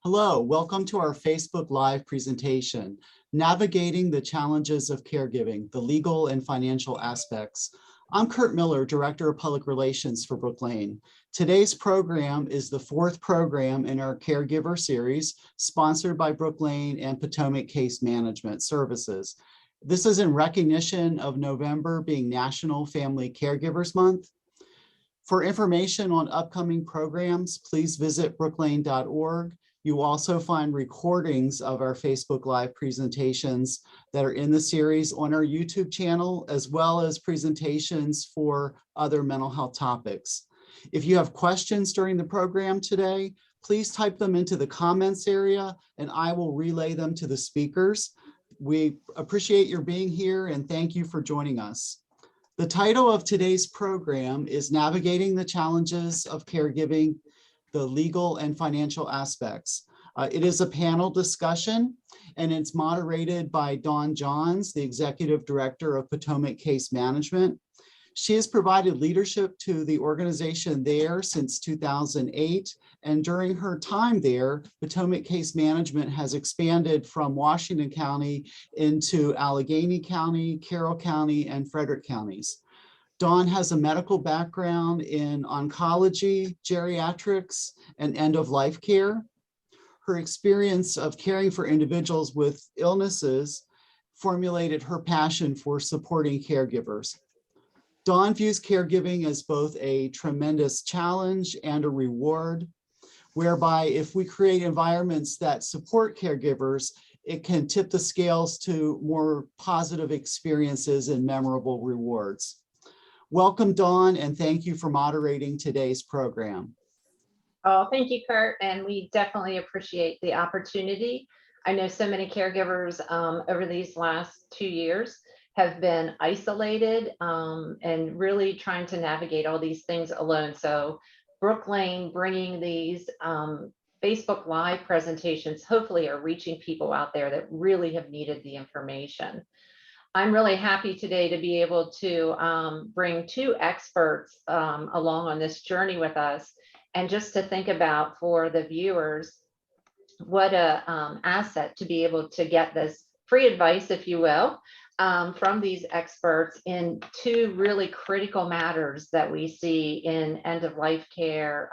Hello, welcome to our Facebook Live presentation, Navigating the Challenges of Caregiving, the Legal and Financial Aspects. I'm Kurt Miller, Director of Public Relations for Brook Lane. Today's program is the fourth program in our Caregiver series, sponsored by Brook Lane and Potomac Case Management Services. This is in recognition of November being National Family Caregivers Month. For information on upcoming programs, please visit brooklane.org. You will also find recordings of our Facebook Live presentations that are in the series on our YouTube channel, as well as presentations for other mental health topics. If you have questions during the program today, please type them into the comments area and I will relay them to the speakers. We appreciate your being here and thank you for joining us. The title of today's program is Navigating the Challenges of Caregiving, the Legal and Financial Aspects. It is a panel discussion and it's moderated by Dawn Johns, the Executive Director of Potomac Case Management. She has provided leadership to the organization there since 2008. And during her time there, Potomac Case Management has expanded from Washington County into Allegheny County, Carroll County, and Frederick counties. Dawn has a medical background in oncology, geriatrics, and end-of-life care. Her experience of caring for individuals with illnesses formulated her passion for supporting caregivers. Dawn views caregiving as both a tremendous challenge and a reward, whereby if we create environments that support caregivers, it can tip the scales to more positive experiences and memorable rewards. Welcome, Dawn, and thank you for moderating today's program. Oh, thank you, Kurt, and we definitely appreciate the opportunity. I know so many caregivers over these last 2 years have been isolated and really trying to navigate all these things alone. So Brook Lane bringing these Facebook Live presentations hopefully are reaching people out there that really have needed the information. I'm really happy today to be able to bring two experts along on this journey with us, and just to think about for the viewers, what a asset to be able to get this free advice, if you will, from these experts in two really critical matters that we see in end-of-life care,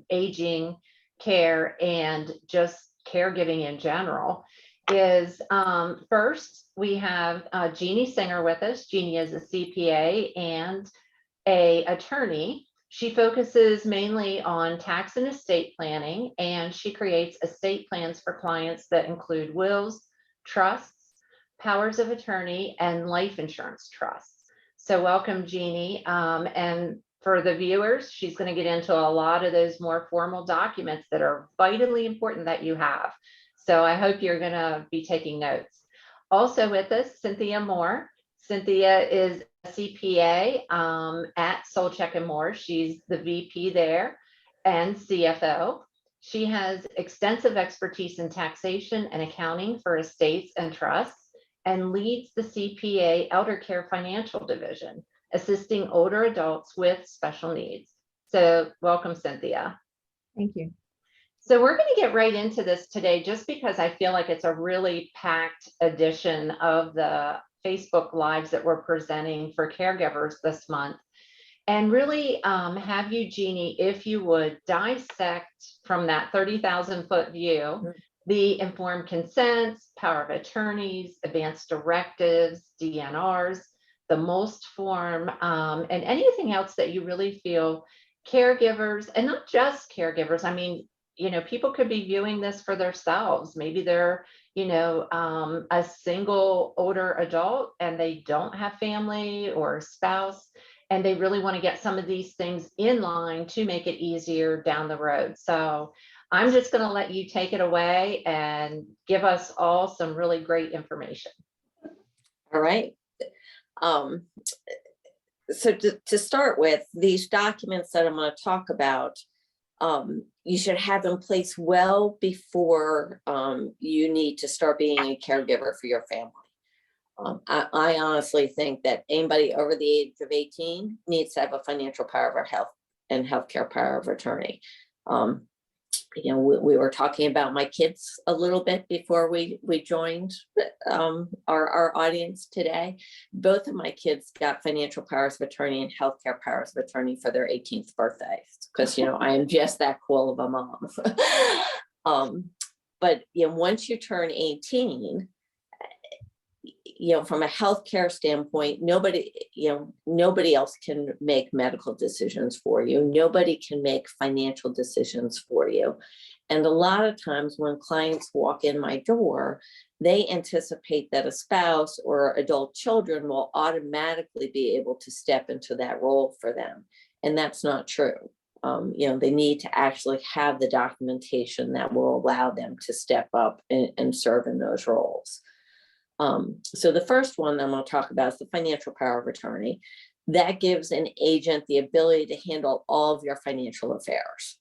aging care, and just caregiving in general. Is first, we have Jeannie Singer with us. Jeannie is a CPA and an attorney. She focuses mainly on tax and estate planning, and she creates estate plans for clients that include wills, trusts, powers of attorney, and life insurance trusts. So welcome, Jeannie. And for the viewers, she's going to get into a lot of those more formal documents that are vitally important that you have. So I hope you're going to be taking notes. Also with us, Cynthia Moore. Cynthia is a CPA at Solcheck & Moore. She's the VP there and CFO. She has extensive expertise in taxation and accounting for estates and trusts, and leads the CPA Elder Care Financial Division, assisting older adults with special needs. So welcome, Cynthia. Thank you. So we're going to get right into this today, just because I feel like it's a really packed edition of the Facebook Lives that we're presenting for caregivers this month. And really have you, Jeannie, if you would, dissect from that 30,000-foot view, the informed consents, power of attorneys, advanced directives, DNRs, the MOST form, and anything else that you really feel caregivers, and not just caregivers, I mean, you know, people could be viewing this for themselves. Maybe they're, you know, a single older adult and they don't have family or spouse. and they really want to get some of these things in line to make it easier down the road. So I'm just going to let you take it away and give us all some really great information. All right. So to start with, these documents that I'm going to talk about, you should have in place well before you need to start being a caregiver for your family. I honestly think that anybody over the age of 18 needs to have a financial power of health and healthcare power of attorney. You know, we were talking about my kids a little bit before we joined our audience today. Both of my kids got financial powers of attorney and healthcare powers of attorney for their 18th birthdays, because, you know, I am just that cool of a mom. But, you know, once you turn 18, you know, from a healthcare standpoint, nobody else can make medical decisions for you. Nobody can make financial decisions for you. And a lot of times when clients walk in my door, they anticipate that a spouse or adult children will automatically be able to step into that role for them. And that's not true. You know, they need to actually have the documentation that will allow them to step up and serve in those roles. So the first one I'm going to talk about is the financial power of attorney. That gives an agent the ability to handle all of your financial affairs.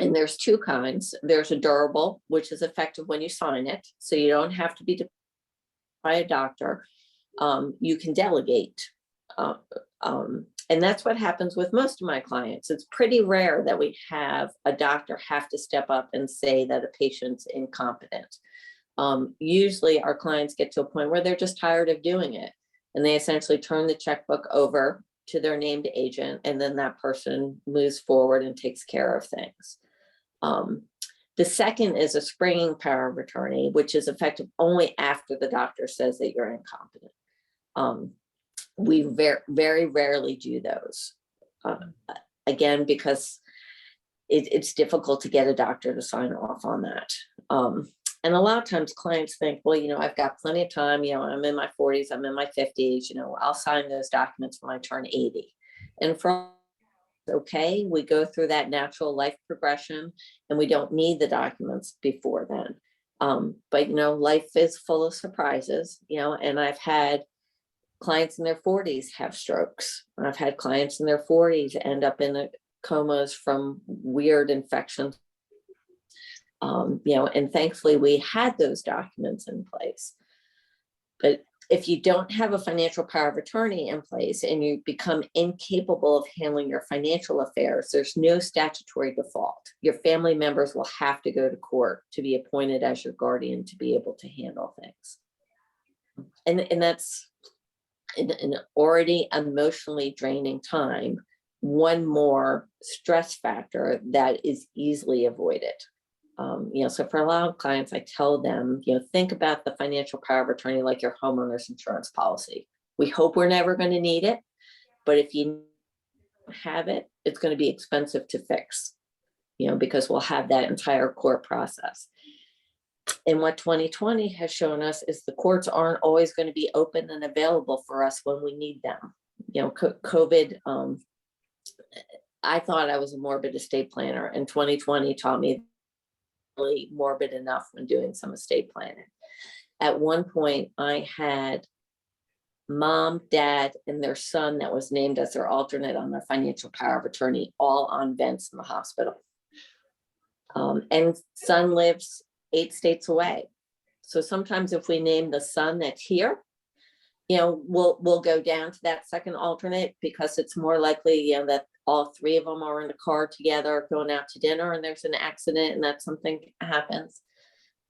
And there's two kinds. There's a durable, which is effective when you sign it, so you don't have to be by a doctor. You can delegate. And that's what happens with most of my clients. It's pretty rare that we have a doctor have to step up and say that a patient's incompetent. Usually our clients get to a point where they're just tired of doing it, and they essentially turn the checkbook over to their named agent, and then that person moves forward and takes care of things. The second is a springing power of attorney, which is effective only after the doctor says that you're incompetent. We very rarely do those, again, because it's difficult to get a doctor to sign off on that. And a lot of times clients think, well, you know, I've got plenty of time, you know, I'm in my 40s, I'm in my 50s, you know, I'll sign those documents when I turn 80. And for okay, we go through that natural life progression and we don't need the documents before then. But, you know, life is full of surprises, you know, and I've had clients in their 40s have strokes. I've had clients in their 40s end up in comas from weird infections. You know, and thankfully we had those documents in place. But if you don't have a financial power of attorney in place and you become incapable of handling your financial affairs, there's no statutory default. Your family members will have to go to court to be appointed as your guardian to be able to handle things. And that's an already emotionally draining time, one more stress factor that is easily avoided. You know, so for a lot of clients, I tell them, you know, think about the financial power of attorney like your homeowner's insurance policy. We hope we're never going to need it, but if you have it, it's going to be expensive to fix, you know, because we'll have that entire court process. And what 2020 has shown us is the courts aren't always going to be open and available for us when we need them. You know, COVID, I thought I was a morbid estate planner, and 2020 taught me really morbid enough when doing some estate planning. At one point, I had mom, dad, and their son that was named as their alternate on their financial power of attorney, all on vents in the hospital. And son lives 8 states away. So sometimes if we name the son that's here, you know, we'll go down to that second alternate because it's more likely, you know, that all 3 of them are in the car together going out to dinner and there's an accident and that something happens.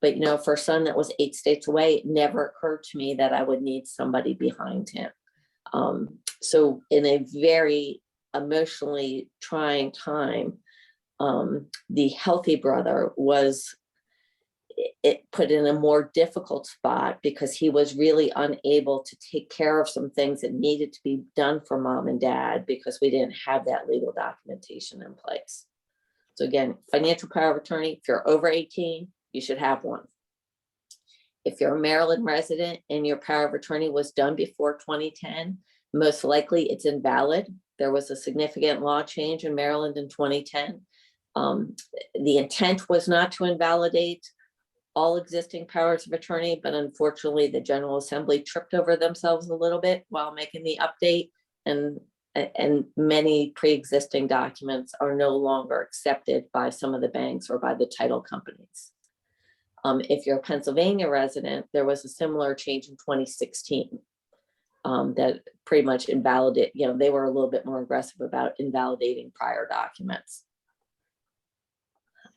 But, you know, for a son that was 8 states away, it never occurred to me that I would need somebody behind him. So in a very emotionally trying time, the healthy brother was put in a more difficult spot because he was really unable to take care of some things that needed to be done for mom and dad because we didn't have that legal documentation in place. So again, financial power of attorney, if you're over 18, you should have one. If you're a Maryland resident and your power of attorney was done before 2010, Most likely it's invalid. There was a significant law change in Maryland in 2010. The intent was not to invalidate all existing powers of attorney, but unfortunately the General Assembly tripped over themselves a little bit while making the update, and many pre-existing documents are no longer accepted by some of the banks or by the title companies. If you're a Pennsylvania resident, there was a similar change in 2016 that pretty much invalidated, they were a little bit more aggressive about invalidating prior documents.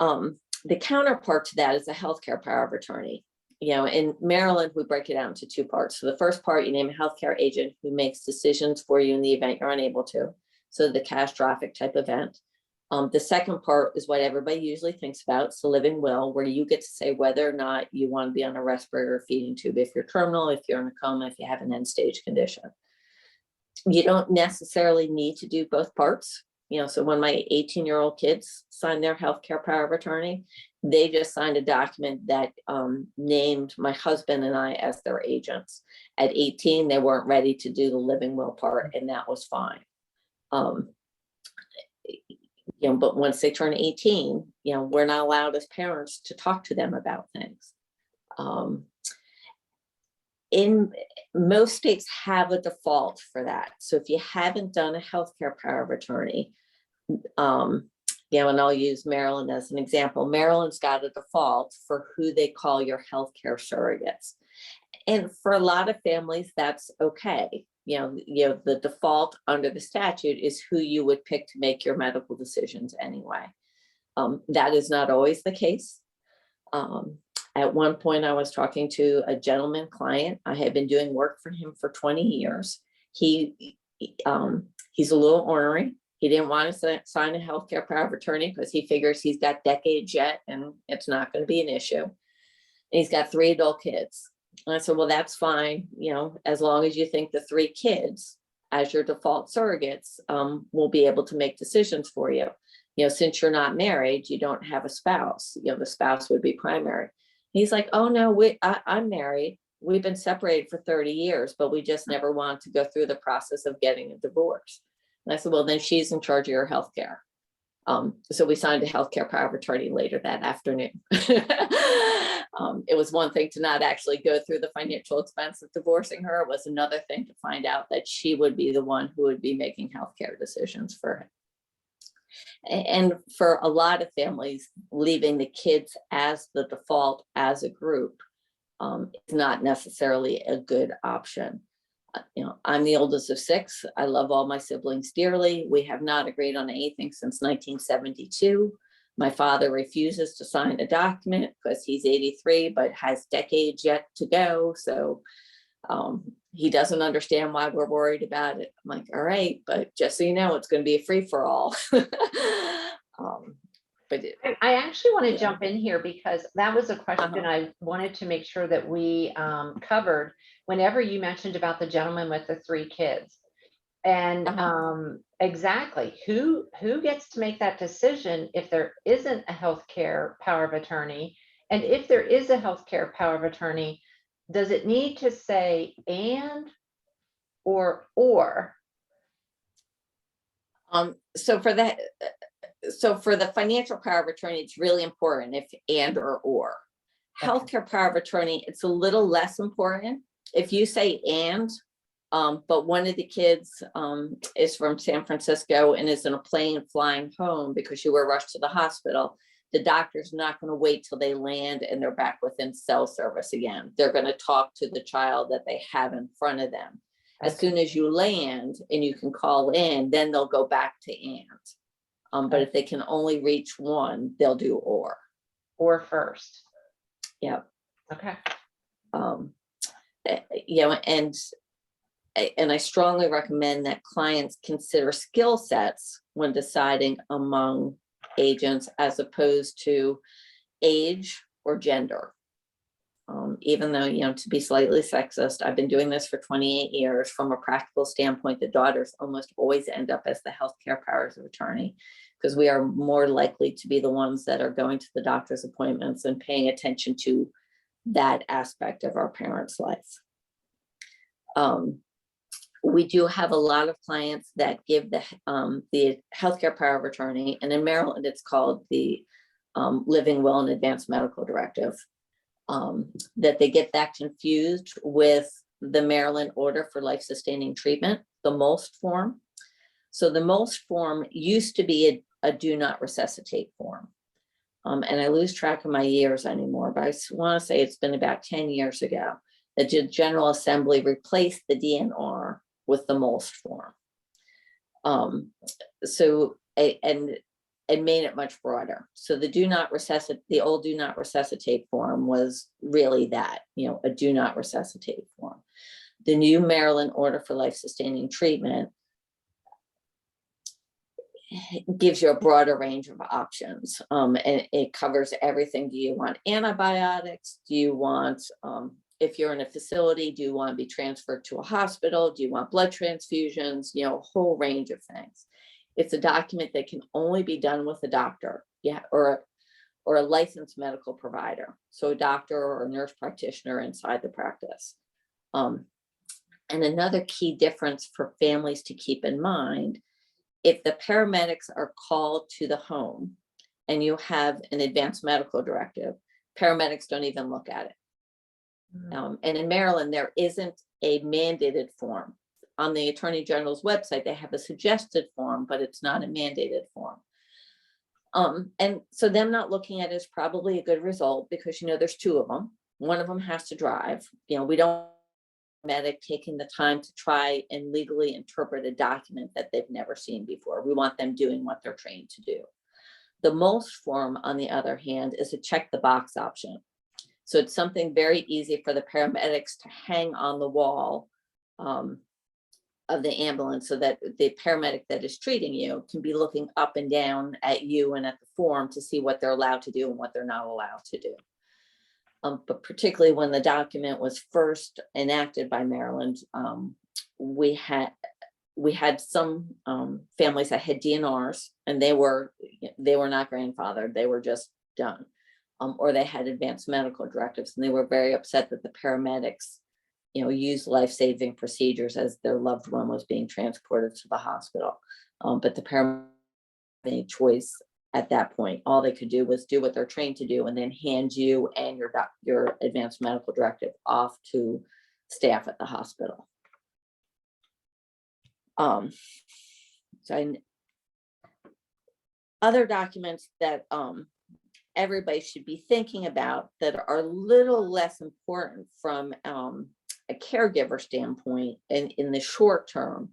The counterpart to that is a healthcare power of attorney. In Maryland, we break it out into two parts. So the first part, you name a healthcare agent who makes decisions for you in the event you're unable to. So the catastrophic type event. The second part is what everybody usually thinks about. It's the living will, where you get to say whether or not you want to be on a respirator or feeding tube, if you're terminal, if you're in a coma, if you have an end stage condition. You don't necessarily need to do both parts. So when my 18-year-old kids signed their healthcare power of attorney, they just signed a document that named my husband and I as their agents. At 18, they weren't ready to do the living will part, and that was fine. But once they turn 18, we're not allowed as parents to talk to them about things. In most states have a default for that. So if you haven't done a healthcare power of attorney, and I'll use Maryland as an example. Maryland's got a default for who they call your healthcare surrogates. And for a lot of families, that's okay. The default under the statute is who you would pick to make your medical decisions anyway. That is not always the case. At one point, I was talking to a gentleman client. I had been doing work for him for 20 years. He's a little ornery. He didn't want to sign a healthcare power of attorney because he figures he's got decades yet and it's not going to be an issue. And he's got 3 adult kids. And I said, well, that's fine. As long as you think the 3 kids as your default surrogates will be able to make decisions for you. Since you're not married, you don't have a spouse. The spouse would be primary. He's like, oh no, I'm married. We've been separated for 30 years, but we just never want to go through the process of getting a divorce. And I said, well, then she's in charge of your health care. So we signed a healthcare power of attorney later that afternoon. It was one thing to not actually go through the financial expense of divorcing her. It was another thing to find out that she would be the one who would be making healthcare decisions for him. And for a lot of families, leaving the kids as the default as a group is not necessarily a good option. I'm the oldest of 6. I love all my siblings dearly. We have not agreed on anything since 1972. My father refuses to sign a document because he's 83, but has decades yet to go. So he doesn't understand why we're worried about it. I'm like, all right, but just so you know, it's going to be a free for all. I actually want to jump in here because that was a question I wanted to make sure that we covered whenever you mentioned about the gentleman with the 3 kids. And exactly who gets to make that decision if there isn't a healthcare power of attorney? And if there is a healthcare power of attorney, does it need to say and or? So for the financial power of attorney, it's really important if and or. Healthcare power of attorney, it's a little less important. If you say and, but one of the kids is from San Francisco and is in a plane flying home because you were rushed to the hospital, the doctor's not going to wait till they land and they're back within cell service again. They're going to talk to the child that they have in front of them. As soon as you land and you can call in, then they'll go back to and. But if they can only reach one, they'll do or first. Yeah. Okay. And I strongly recommend that clients consider skill sets when deciding among agents as opposed to age or gender. Even though, to be slightly sexist, I've been doing this for 28 years. From a practical standpoint, the daughters almost always end up as the healthcare powers of attorney because we are more likely to be the ones that are going to the doctor's appointments and paying attention to that aspect of our parents' life. We do have a lot of clients that give the healthcare power of attorney, and in Maryland, it's called the Living Will and Advanced Medical Directive. That they get that confused with the Maryland Order for Life-Sustaining Treatment, the MOLST form. So the MOLST form used to be a do not resuscitate form. And I lose track of my years anymore, but I want to say it's been about 10 years ago that the General Assembly replaced the DNR with the MOLST form. And made it much broader. So the old do not resuscitate form was really that, a do not resuscitate form. The new Maryland Order for Life-Sustaining Treatment gives you a broader range of options. And it covers everything. Do you want antibiotics? Do you want, if you're in a facility, do you want to be transferred to a hospital? Do you want blood transfusions? A whole range of things. It's a document that can only be done with a doctor, or a licensed medical provider. So a doctor or a nurse practitioner inside the practice. And another key difference for families to keep in mind, if the paramedics are called to the home and you have an advanced medical directive, paramedics don't even look at it. And in Maryland, there isn't a mandated form. On the Attorney General's website, they have a suggested form, but it's not a mandated form. And so them not looking at it is probably a good result because, there's two of them. One of them has to drive. We don't medic taking the time to try and legally interpret a document that they've never seen before. We want them doing what they're trained to do. The MOLST form, on the other hand, is a check the box option. So it's something very easy for the paramedics to hang on the wall of the ambulance so that the paramedic that is treating you can be looking up and down at you and at the form to see what they're allowed to do and what they're not allowed to do. But particularly when the document was first enacted by Maryland, we had some families that had DNRs and they were not grandfathered, they were just done. Or they had advanced medical directives and they were very upset that the paramedics use life-saving procedures as their loved one was being transported to the hospital. But the paramedics had any choice at that point. All they could do was do what they're trained to do and then hand you and your advanced medical directive off to staff at the hospital. Other documents that everybody should be thinking about that are a little less important from a caregiver standpoint in the short term,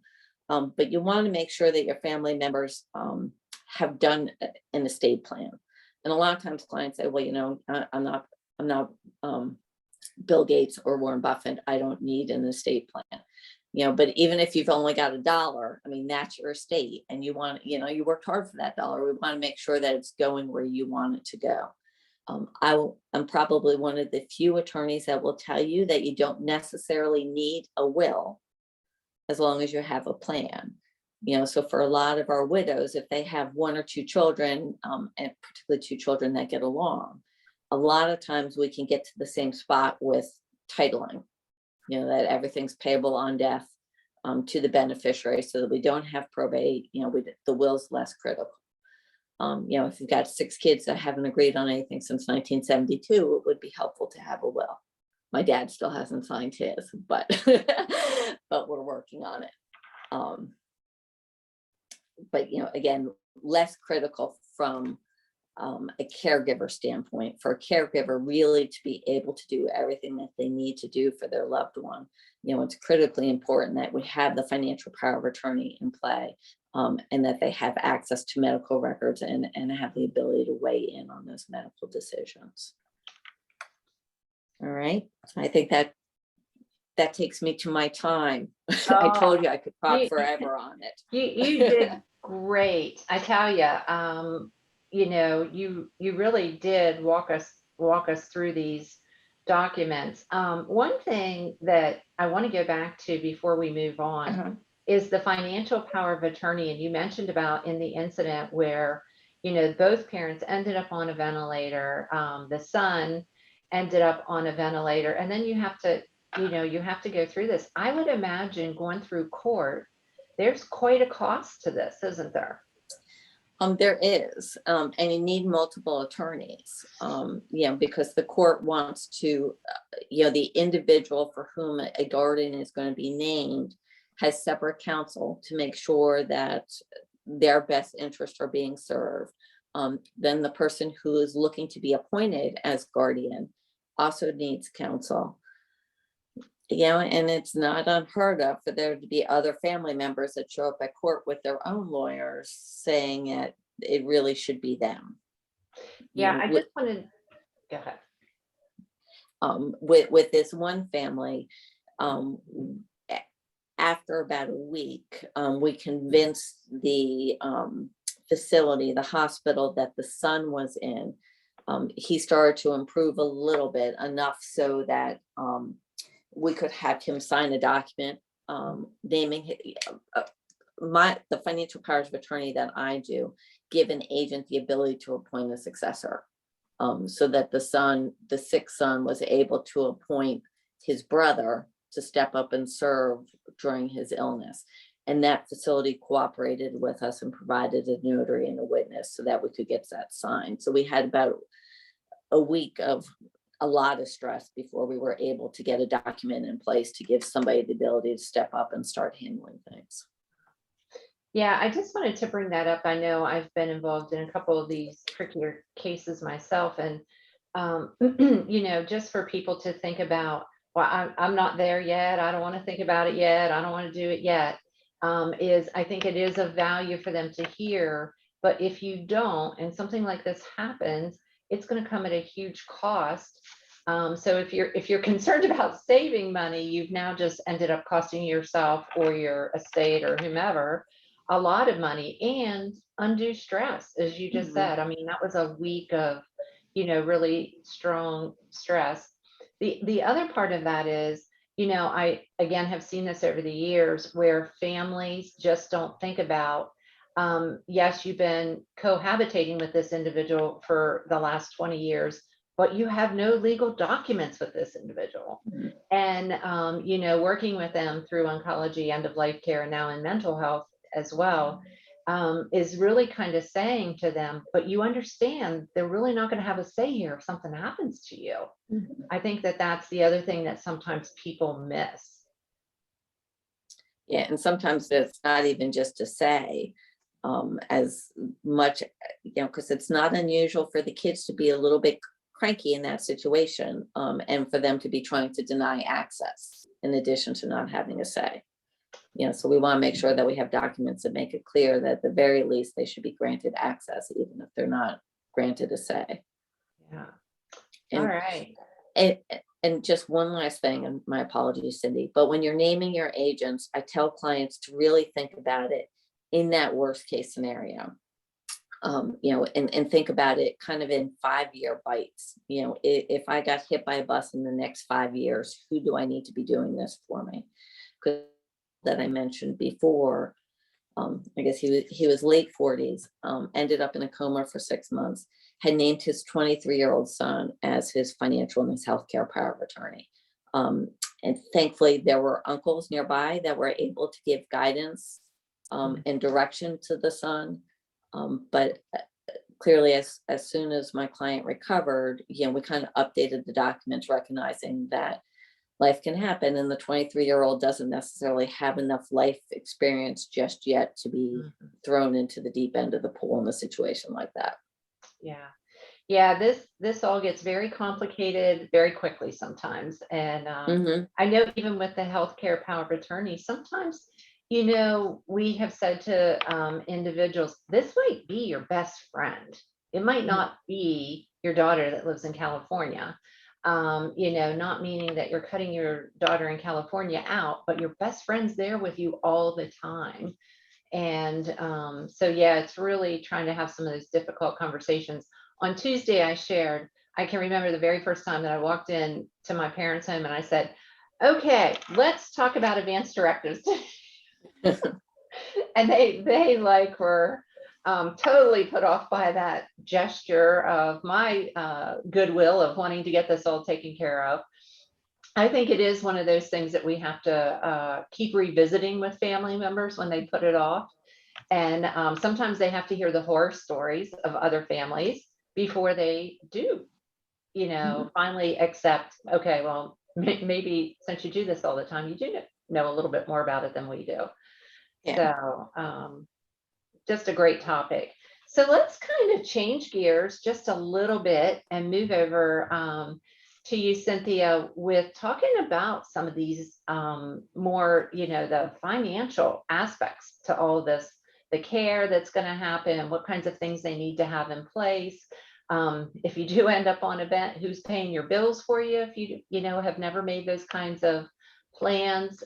but you want to make sure that your family members have done an estate plan. And a lot of times clients say, well, I'm not Bill Gates or Warren Buffett, I don't need an estate plan. But even if you've only got $1, that's your estate and you want, you worked hard for that dollar. We want to make sure that it's going where you want it to go. I'm probably one of the few attorneys that will tell you that you don't necessarily need a will as long as you have a plan. So for a lot of our widows, if they have one or two children, and particularly two children that get along, a lot of times we can get to the same spot with titling, that everything's payable on death to the beneficiary so that we don't have probate, the will's less critical. If you've got 6 kids that haven't agreed on anything since 1972, it would be helpful to have a will. My dad still hasn't signed his, but but we're working on it. But again, less critical from a caregiver standpoint. For a caregiver really to be able to do everything that they need to do for their loved one, it's critically important that we have the financial power of attorney in play. And that they have access to medical records and have the ability to weigh in on those medical decisions. All right, so I think that takes me to my time. I told you I could talk forever on it. You did great. I tell you, you really did walk us through these documents. One thing that I want to go back to before we move on is the financial power of attorney. And you mentioned about in the incident where, both parents ended up on a ventilator, the son ended up on a ventilator, and then you have to you have to go through this. I would imagine going through court, there's quite a cost to this, isn't there? There is, and you need multiple attorneys, because the court wants to, the individual for whom a guardian is going to be named has separate counsel to make sure that their best interests are being served. Then the person who is looking to be appointed as guardian also needs counsel. And it's not unheard of for there to be other family members that show up at court with their own lawyers saying it really should be them. Yeah, I just wanted, go ahead. With this one family, after about a week, we convinced the facility, the hospital that the son was in, he started to improve a little bit, enough so that we could have him sign a document naming the financial powers of attorney that I do give an agent the ability to appoint a successor, so that the sick son was able to appoint his brother to step up and serve during his illness. And that facility cooperated with us and provided a notary and a witness so that we could get that signed. So we had about a week of a lot of stress before we were able to get a document in place to give somebody the ability to step up and start handling things. Yeah, I just wanted to bring that up. I know I've been involved in a couple of these trickier cases myself, and just for people to think about, well, I'm not there yet. I don't want to think about it yet. I don't want to do it yet. I think it is of value for them to hear. But if you don't, and something like this happens, it's going to come at a huge cost. So if you're concerned about saving money, you've now just ended up costing yourself or your estate or whomever a lot of money and undue stress, as you just said. I mean, that was a week of, really strong stress. The other part of that is, I again have seen this over the years where families just don't think about, yes, you've been cohabitating with this individual for the last 20 years, but you have no legal documents with this individual. And, working with them through oncology, end of life care, and now in mental health as well, is really kind of saying to them, but you understand they're really not going to have a say here if something happens to you. I think that that's the other thing that sometimes people miss. Yeah, and sometimes it's not even just to say, as much, because it's not unusual for the kids to be a little bit cranky in that situation, and for them to be trying to deny access in addition to not having a say. So we want to make sure that we have documents that make it clear that at the very least they should be granted access, even if they're not granted a say. Yeah. And, all right. And just one last thing, and my apologies, Cindy, but when you're naming your agents, I tell clients to really think about it in that worst case scenario. And think about it kind of in 5-year bites. If I got hit by a bus in the next 5 years, who do I need to be doing this for me? Because that I mentioned before, I guess he was late 40s, ended up in a coma for 6 months, had named his 23-year-old son as his financial and his healthcare power of attorney. And thankfully there were uncles nearby that were able to give guidance and direction to the son. But clearly as soon as my client recovered, we kind of updated the documents, recognizing that life can happen, and the 23-year-old doesn't necessarily have enough life experience just yet to be thrown into the deep end of the pool in a situation like that. Yeah, this all gets very complicated very quickly sometimes. And I know even with the healthcare power of attorney, sometimes, we have said to individuals, this might be your best friend. It might not be your daughter that lives in California. Not meaning that you're cutting your daughter in California out, but your best friend's there with you all the time. And so, yeah, it's really trying to have some of those difficult conversations. On Tuesday, I can remember the very first time that I walked in to my parents' home and I said, okay, let's talk about advanced directives. And they were totally put off by that gesture of my goodwill of wanting to get this all taken care of. I think it is one of those things that we have to keep revisiting with family members when they put it off. And sometimes they have to hear the horror stories of other families before they do, finally accept, okay, well, maybe since you do this all the time, you do know a little bit more about it than we do. Yeah. So just a great topic. So let's kind of change gears just a little bit and move over to you, Cynthia, with talking about some of these more, the financial aspects to all of this, the care that's going to happen, what kinds of things they need to have in place. If you do end up on a bed, who's paying your bills for you if you have never made those kinds of plans.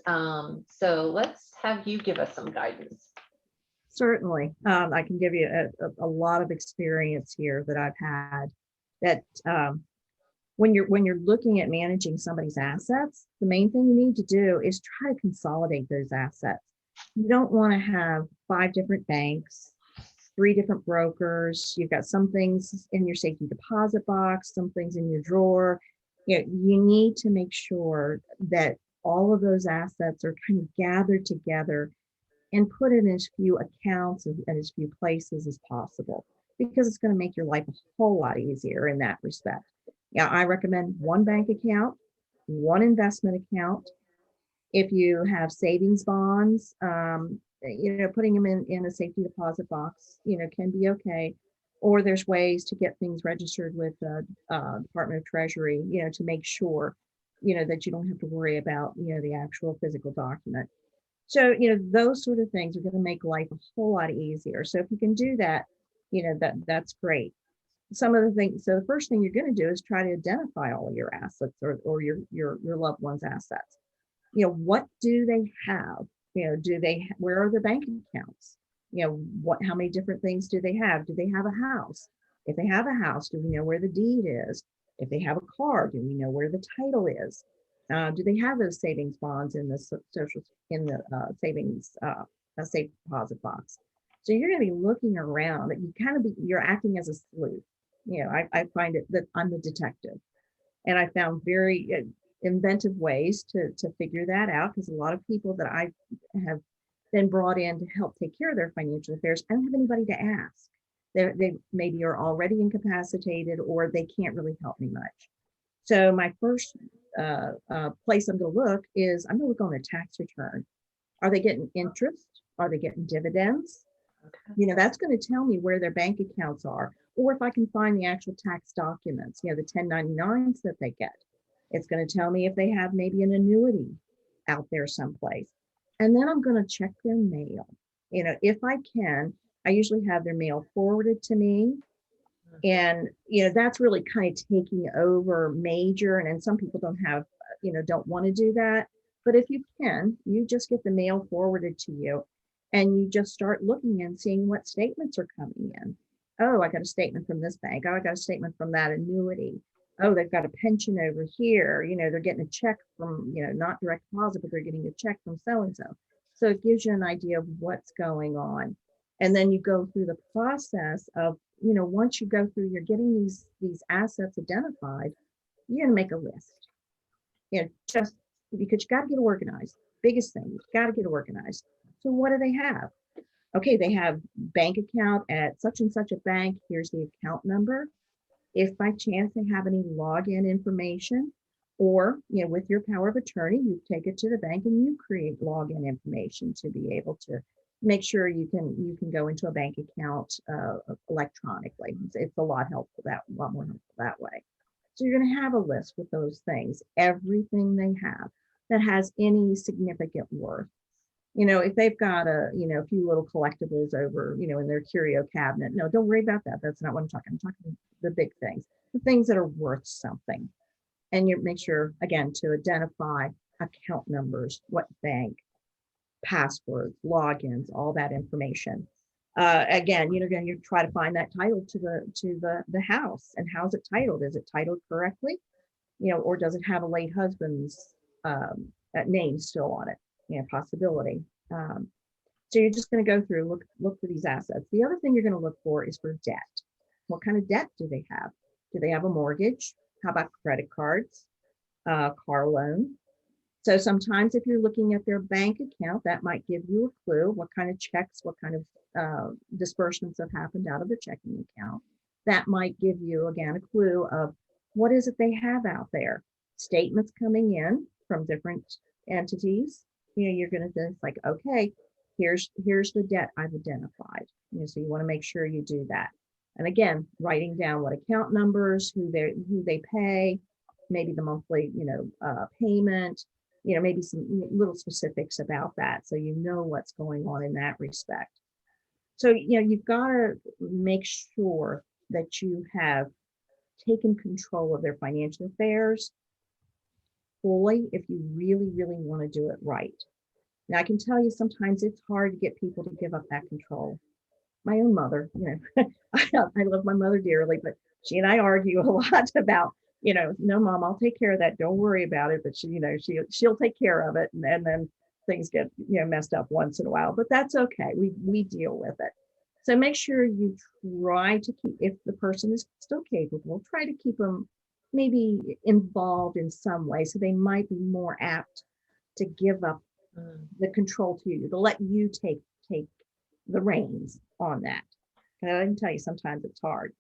So let's have you give us some guidance. Certainly. I can give you a lot of experience here that I've had that when you're looking at managing somebody's assets, the main thing you need to do is try to consolidate those assets. You don't want to have 5 different banks, 3 different brokers. You've got some things in your safety deposit box, some things in your drawer. You need to make sure that all of those assets are kind of gathered together and put in as few accounts and as few places as possible, because it's going to make your life a whole lot easier in that respect. Yeah, I recommend 1 bank account, 1 investment account. If you have savings bonds, putting them in a safety deposit box, can be okay. Or there's ways to get things registered with the Department of Treasury, to make sure, that you don't have to worry about, the actual physical document. So, those sort of things are going to make life a whole lot easier. So if you can do that, that's great. Some of the things, so the first thing you're going to do is try to identify all of your assets or your loved one's assets. What do they have? Where are their bank accounts? How many different things do they have? Do they have a house? If they have a house, do we know where the deed is? If they have a car, do we know where the title is? Do they have those savings bonds in the savings safe deposit box? So you're going to be looking around. You're acting as a sleuth. I find it that I'm the detective, and I found very inventive ways to figure that out, because a lot of people that I have been brought in to help take care of their financial affairs, I don't have anybody to ask. They maybe are already incapacitated, or they can't really help me much. So my first place I'm going to look is I'm going to look on a tax return. Are they getting interest? Are they getting dividends? Okay. That's going to tell me where their bank accounts are, or if I can find the actual tax documents, the 1099s that they get. It's going to tell me if they have maybe an annuity out there someplace. And then I'm going to check their mail. If I can, I usually have their mail forwarded to me. And, that's really kind of taking over major. And then some people don't want to do that. But if you can, you just get the mail forwarded to you and you just start looking and seeing what statements are coming in. Oh, I got a statement from this bank. Oh, I got a statement from that annuity. Oh, they've got a pension over here. They're getting a check from, not direct deposit, but they're getting a check from so-and-so. So it gives you an idea of what's going on. And then you go through the process of, once you go through, you're getting these assets identified, you're going to make a list. Just because you got to get organized. Biggest thing, you got to get organized. So what do they have? Okay, they have bank account at such and such a bank. Here's the account number. If by chance they have any login information, or with your power of attorney, you take it to the bank and you create login information to be able to make sure you can go into a bank account electronically. It's a lot more helpful that way. So you're going to have a list with those things, everything they have that has any significant worth. If they've got a few little collectibles over, in their curio cabinet, no, don't worry about that. That's not what I'm talking. I'm talking the big things, the things that are worth something. And you make sure, again, to identify account numbers, what bank, passwords, logins, all that information. Again, you try to find that title to the house, and how's it titled? Is it titled correctly? Or does it have a late husband's name still on it? Possibility. So you're just going to go through, look for these assets. The other thing you're going to look for is for debt. What kind of debt do they have? Do they have a mortgage? How about credit cards? car loan. So sometimes if you're looking at their bank account, that might give you a clue what kind of checks, what kind of disbursements have happened out of their checking account. That might give you, again, a clue of what is it they have out there. Statements coming in from different entities. You're going to think like, okay, here's the debt I've identified. So you want to make sure you do that. And again, writing down what account numbers, who they pay, maybe the monthly, payment, maybe some little specifics about that. So you know what's going on in that respect. So, you've got to make sure that you have taken control of their financial affairs fully if you really, really want to do it right. Now, I can tell you sometimes it's hard to get people to give up that control. My own mother, I love my mother dearly, but she and I argue a lot about, no, Mom, I'll take care of that. Don't worry about it. But she'll take care of it. And then things get, messed up once in a while, but that's okay. We deal with it. So make sure you try to keep, if the person is still capable, try to keep them maybe involved in some way. So they might be more apt to give up the control to you, to let you take the reins on that. And I can tell you sometimes it's hard.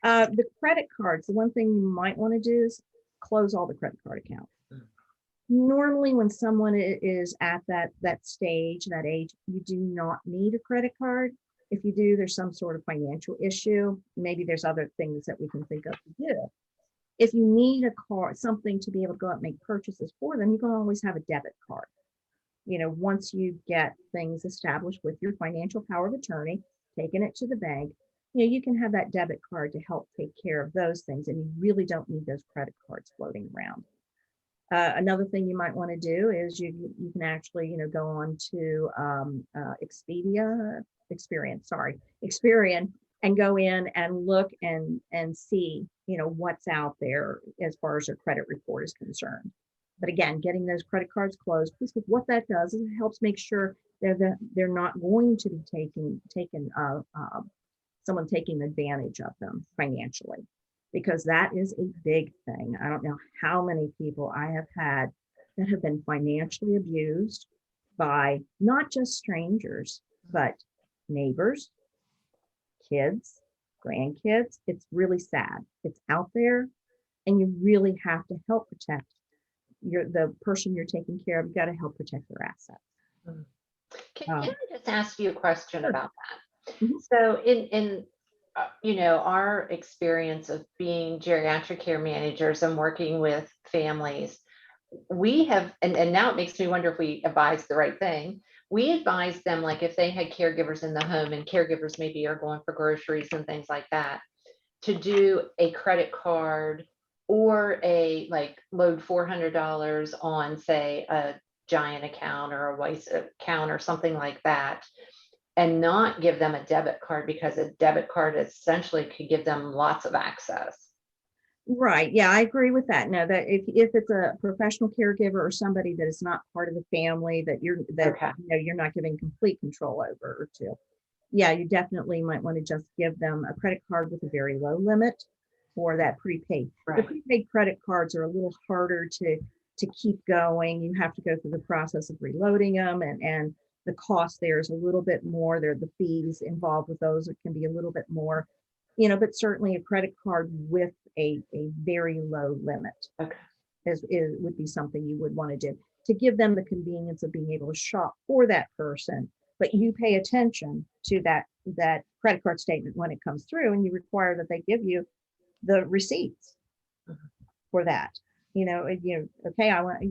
The credit cards, the one thing you might want to do is close all the credit card accounts. Normally when someone is at that stage, that age, you do not need a credit card. If you do, there's some sort of financial issue. Maybe there's other things that we can think of to do. If you need a card, something to be able to go out and make purchases for them, you can always have a debit card. Once you get things established with your financial power of attorney, taking it to the bank, you can have that debit card to help take care of those things. And you really don't need those credit cards floating around. Another thing you might want to do is you can actually, go on to Experian, and go in and look and see, what's out there as far as their credit report is concerned. But again, getting those credit cards closed, because what that does is it helps make sure they're not going to be someone taking advantage of them financially, because that is a big thing. I don't know how many people I have had that have been financially abused by not just strangers, but neighbors, kids, grandkids. It's really sad. It's out there, and you really have to help protect the person you're taking care of. You got to help protect their assets. Can I just ask you a question Sure. about that? Mhm. So in our experience of being geriatric care managers and working with families, we have, and now it makes me wonder if we advise the right thing. We advise them, like if they had caregivers in the home and caregivers maybe are going for groceries and things like that, to do a credit card or load $400 on, say, a Giant account or a Weiss account or something like that, and not give them a debit card, because a debit card essentially could give them lots of access. Right. Yeah, I agree with that. No, that if it's a professional caregiver or somebody that is not part of the family that Okay. you're not giving complete control over to, yeah, you definitely might want to just give them a credit card with a very low limit or that prepaid. Right. The prepaid credit cards are a little harder to keep going. You have to go through the process of reloading them, and the cost there is a little bit more. There, the fees involved with those can be a little bit more, but certainly a credit card with a very low limit Okay. would be something you would want to do to give them the convenience of being able to shop for that person. But you pay attention to that credit card statement when it comes through, and you require that they give you the receipts for that. Okay, I want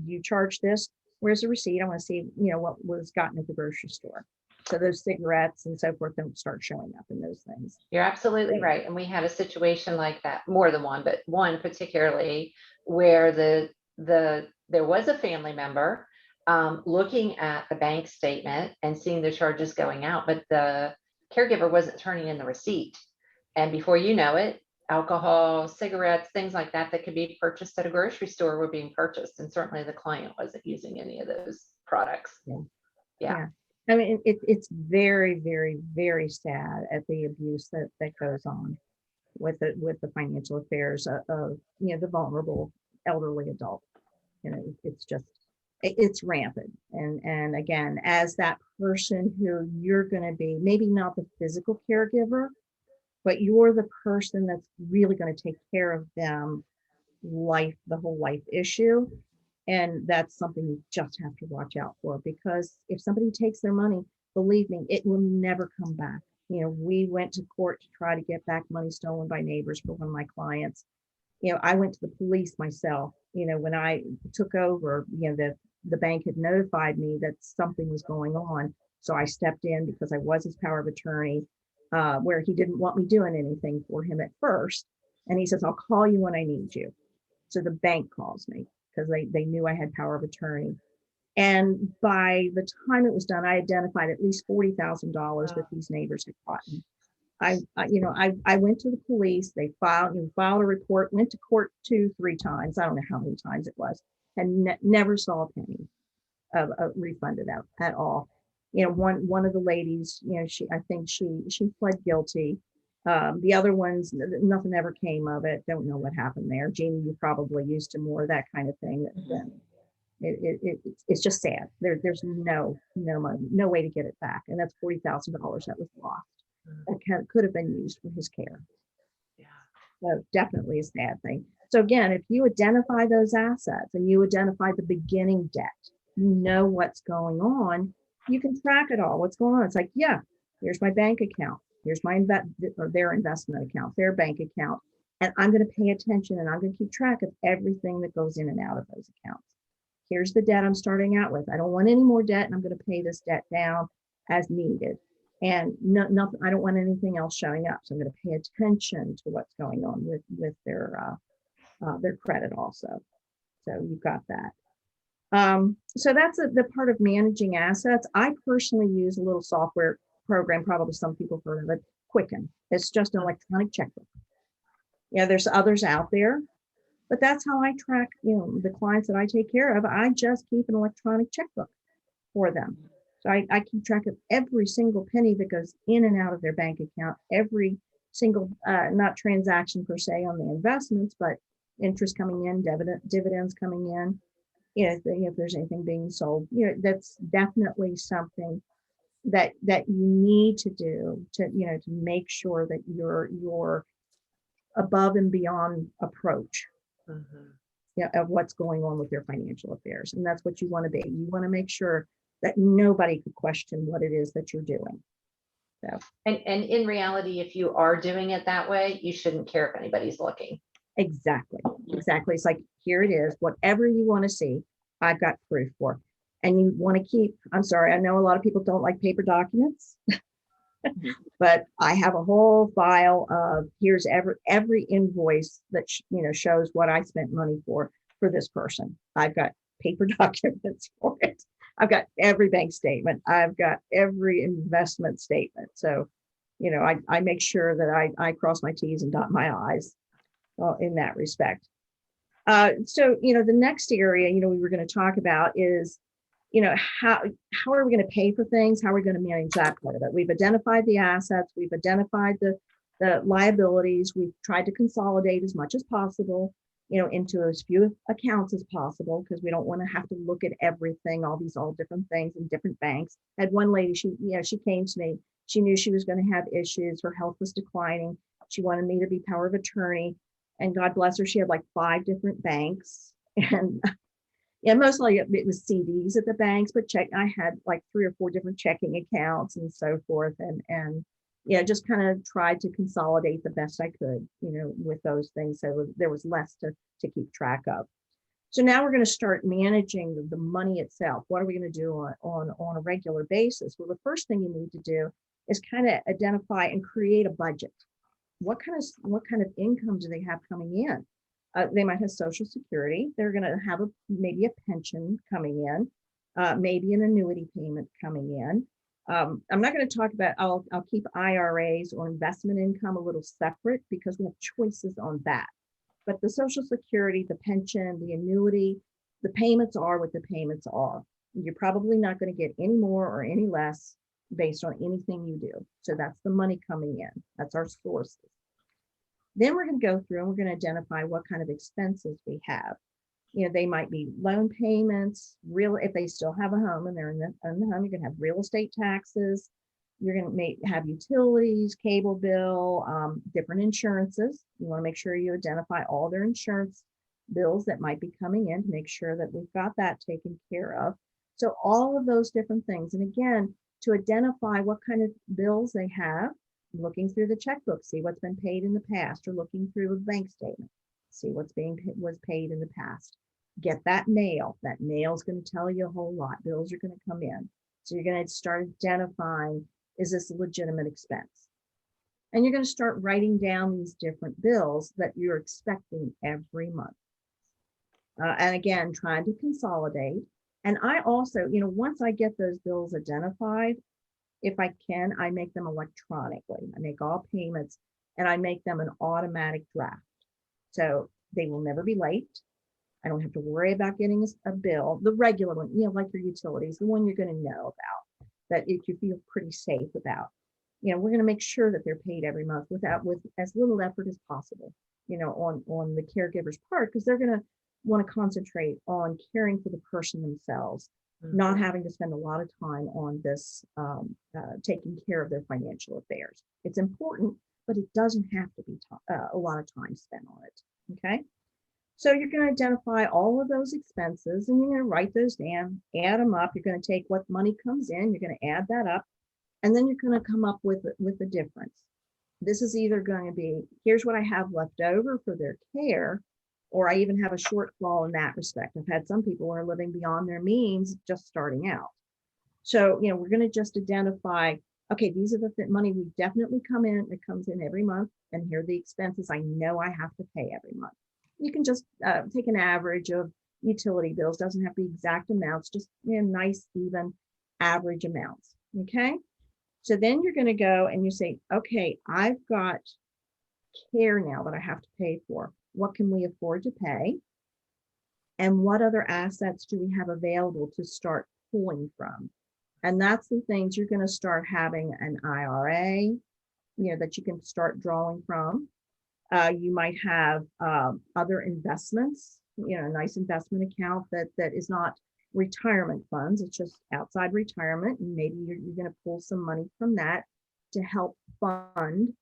you charge this. Where's the receipt? I want to see, what was gotten at the grocery store. So those cigarettes and so forth don't start showing up in those things. You're absolutely right. And we had a situation like that, more than one, but one particularly, where there was a family member looking at the bank statement and seeing the charges going out, but the caregiver wasn't turning in the receipt. And before you know it, alcohol, cigarettes, things like that could be purchased at a grocery store were being purchased. And certainly the client wasn't using any of those products. Yeah. I mean, it's very, very, very sad at the abuse that goes on with the financial affairs of the vulnerable elderly adult. It's just, it's rampant. And again, as that person who you're going to be, maybe not the physical caregiver, but you're the person that's really going to take care of them, the whole life issue. And that's something you just have to watch out for, because if somebody takes their money, believe me, it will never come back. We went to court to try to get back money stolen by neighbors for one of my clients. I went to the police myself, when I took over, the bank had notified me that something was going on. So I stepped in because I was his power of attorney, where he didn't want me doing anything for him at first. And he says, I'll call you when I need you. So the bank calls me because they knew I had power of attorney. And by the time it was done, I identified at least $40,000 that these neighbors had gotten. I went to the police. They filed a report, went to court 2-3 times. I don't know how many times it was, and never saw a penny of refunded out at all. One of the ladies, I think she pled guilty. The other ones, nothing ever came of it. Don't know what happened there. Jeannie, you probably used to more of that kind of thing. It's just sad. There's no money, no way to get it back, and that's $40,000 that was lost. That could have been used for his care. Yeah. So definitely a sad thing. So again, if you identify those assets and you identify the beginning debt, you know what's going on. You can track it all. What's going on? It's like, yeah, here's my bank account. Here's my their investment account, their bank account, and I'm going to pay attention and I'm going to keep track of everything that goes in and out of those accounts. Here's the debt I'm starting out with. I don't want any more debt, and I'm going to pay this debt down as needed. And nothing, I don't want anything else showing up. So I'm going to pay attention to what's going on with their credit also. So you've got that. So that's the part of managing assets. I personally use a little software program, probably some people heard of it, Quicken. It's just an electronic checkbook. There's others out there, but that's how I track, the clients that I take care of. I just keep an electronic checkbook for them. So I keep track of every single penny that goes in and out of their bank account, every single, not transaction per se on the investments, but interest coming in, dividends coming in. If there's anything being sold, that's definitely something that you need to do to make sure that your above and beyond approach of what's going on with your financial affairs. And that's what you want to be. You want to make sure that nobody could question what it is that you're doing. So, and in reality, if you are doing it that way, you shouldn't care if anybody's looking. exactly. It's like, here it is, whatever you want to see, I've got proof for. And you want to keep, I'm sorry, I know a lot of people don't like paper documents, but I have a whole file of here's every invoice that shows what I spent money for this person. I've got paper documents for it. I've got every bank statement. I've got every investment statement. So, I make sure that I cross my T's and dot my I's in that respect. So, the next area, we were going to talk about is, how are we going to pay for things? How are we going to manage that part of it? We've identified the assets. We've identified the liabilities. We've tried to consolidate as much as possible, into as few accounts as possible, because we don't want to have to look at everything, all different things in different banks. I had one lady, she came to me. She knew she was going to have issues. Her health was declining. She wanted me to be power of attorney. And God bless her, she had like 5 different banks. And mostly it was CDs at the banks, but I had like 3 or 4 different checking accounts and so forth. And just kind of tried to consolidate the best I could, with those things. So there was less to keep track of. So now we're going to start managing the money itself. What are we going to do on a regular basis? Well, the first thing you need to do is kind of identify and create a budget. What kind of income do they have coming in? They might have Social Security. They're going to have maybe a pension coming in, maybe an annuity payment coming in. I'm not going to talk about, I'll keep IRAs or investment income a little separate because we have choices on that. But the Social Security, the pension, the annuity, the payments are what the payments are. You're probably not going to get any more or any less based on anything you do. So that's the money coming in. That's our sources. Then we're going to go through and we're going to identify what kind of expenses we have. They might be loan payments, real, if they still have a home and they're in the home, you're gonna have real estate taxes. You're gonna have utilities, cable bill, different insurances. You wanna make sure you identify all their insurance bills that might be coming in to make sure that we've got that taken care of. So all of those different things. And again, to identify what kind of bills they have, looking through the checkbook, see what's been paid in the past, or looking through a bank statement, see was paid in the past. Get that mail. That mail is going to tell you a whole lot. Bills are going to come in. So you're going to start identifying, is this a legitimate expense? And you're going to start writing down these different bills that you're expecting every month. And again, trying to consolidate. And I also, once I get those bills identified, if I can, I make them electronically. I make all payments and I make them an automatic draft. So they will never be late. I don't have to worry about getting a bill, the regular one, like your utilities, the one you're going to know about, that if you feel pretty safe about. We're going to make sure that they're paid every month with as little effort as possible, on the caregiver's part, because they're going to want to concentrate on caring for the person themselves, not having to spend a lot of time on this, taking care of their financial affairs. It's important, but it doesn't have to be a lot of time spent on it. Okay. So you're going to identify all of those expenses and you're going to write those down, add them up. You're going to take what money comes in, you're going to add that up, and then you're going to come up with the difference. This is either going to be, here's what I have left over for their care, or I even have a shortfall in that respect. I've had some people who are living beyond their means just starting out. So, we're going to just identify, okay, these are the money we definitely it comes in every month, and here are the expenses I know I have to pay every month. You can just take an average of utility bills, doesn't have to be exact amounts, just nice, even average amounts. Okay. So then you're going to go and you say, okay, I've got care now that I have to pay for. What can we afford to pay? And what other assets do we have available to start pulling from? And that's the things you're going to start having an IRA, that you can start drawing from. You might have other investments, a nice investment account that is not retirement funds. It's just outside retirement. And maybe you're going to pull some money from that to help fund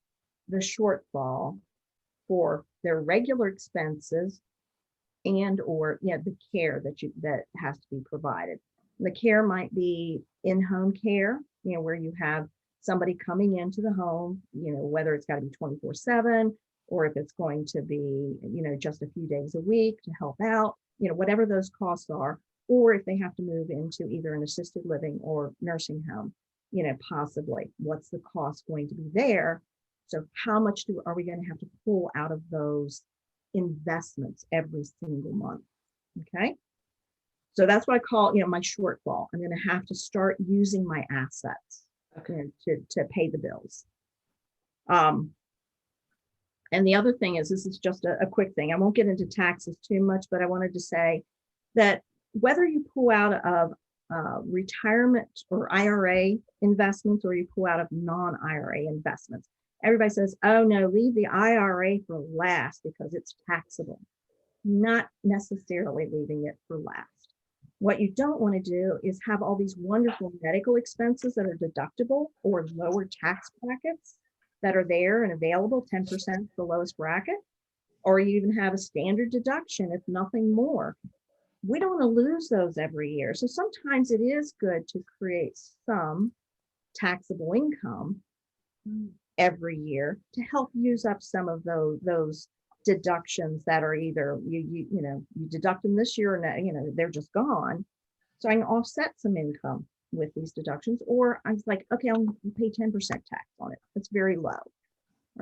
the shortfall for their regular expenses and or the care that has to be provided. The care might be in-home care, where you have somebody coming into the home, whether it's got to be 24/7 or if it's going to be, just a few days a week to help out, whatever those costs are, or if they have to move into either an assisted living or nursing home, possibly what's the cost going to be there. So how much are we going to have to pull out of those investments every single month? Okay. So that's what I call, my shortfall. I'm going to have to start using my assets, to pay the bills. And the other thing is, this is just a quick thing. I won't get into taxes too much, but I wanted to say that whether you pull out of retirement or IRA investments, or you pull out of non-IRA investments, everybody says, oh no, leave the IRA for last because it's taxable. Not necessarily leaving it for last. What you don't want to do is have all these wonderful medical expenses that are deductible or lower tax brackets that are there and available, 10% the lowest bracket, or you even have a standard deduction, if nothing more. We don't want to lose those every year. So sometimes it is good to create some taxable income every year to help use up some of those deductions that are either you deduct them this year and they're just gone. So I can offset some income with these deductions, or I was like, okay, I'll pay 10% tax on it. It's very low. All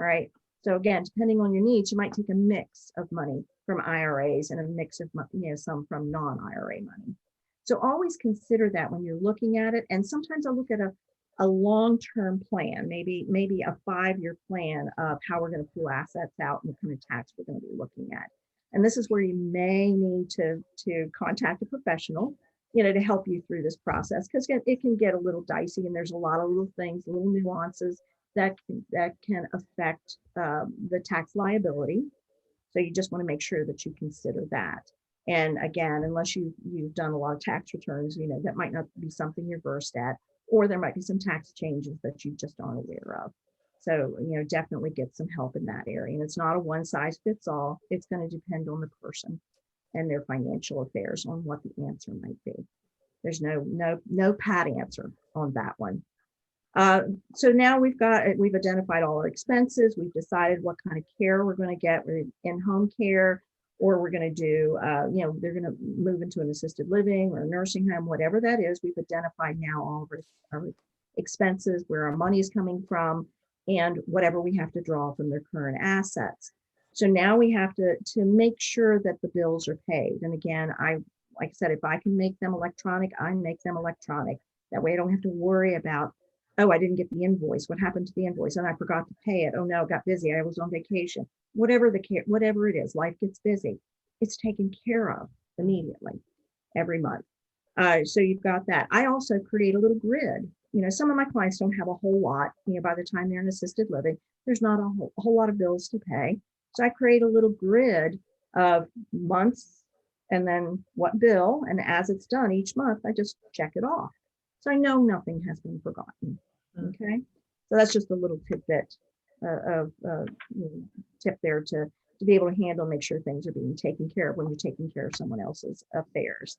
right. So again, depending on your needs, you might take a mix of money from IRAs and a mix of some from non-IRA money. So always consider that when you're looking at it. And sometimes I'll look at a long-term plan, maybe a 5-year plan of how we're going to pull assets out and what kind of tax we're going to be looking at. And this is where you may need to contact a professional, to help you through this process, because it can get a little dicey and there's a lot of little things, little nuances that can affect the tax liability. So you just want to make sure that you consider that. And again, unless you've done a lot of tax returns, that might not be something you're versed at, or there might be some tax changes that you just aren't aware of. So, definitely get some help in that area. And it's not a one size fits all. It's going to depend on the person and their financial affairs on what the answer might be. There's no pat answer on that one. So now we've identified all our expenses. We've decided what kind of care we're going to get, in-home care, or we're going to do, they're going to move into an assisted living or a nursing home, whatever that is. We've identified now all of our expenses, where our money is coming from, and whatever we have to draw from their current assets. So now we have to make sure that the bills are paid. And again, like I said, if I can make them electronic, I make them electronic. That way I don't have to worry about, oh, I didn't get the invoice. What happened to the invoice? And I forgot to pay it. Oh no, got busy. I was on vacation. Whatever it is, life gets busy. It's taken care of immediately every month. So you've got that. I also create a little grid. Some of my clients don't have a whole lot. By the time they're in assisted living, there's not a whole lot of bills to pay. So I create a little grid of months and then what bill. And as it's done each month, I just check it off. So I know nothing has been forgotten. Okay. So that's just a little tidbit tip there to be able to handle, make sure things are being taken care of when you're taking care of someone else's affairs.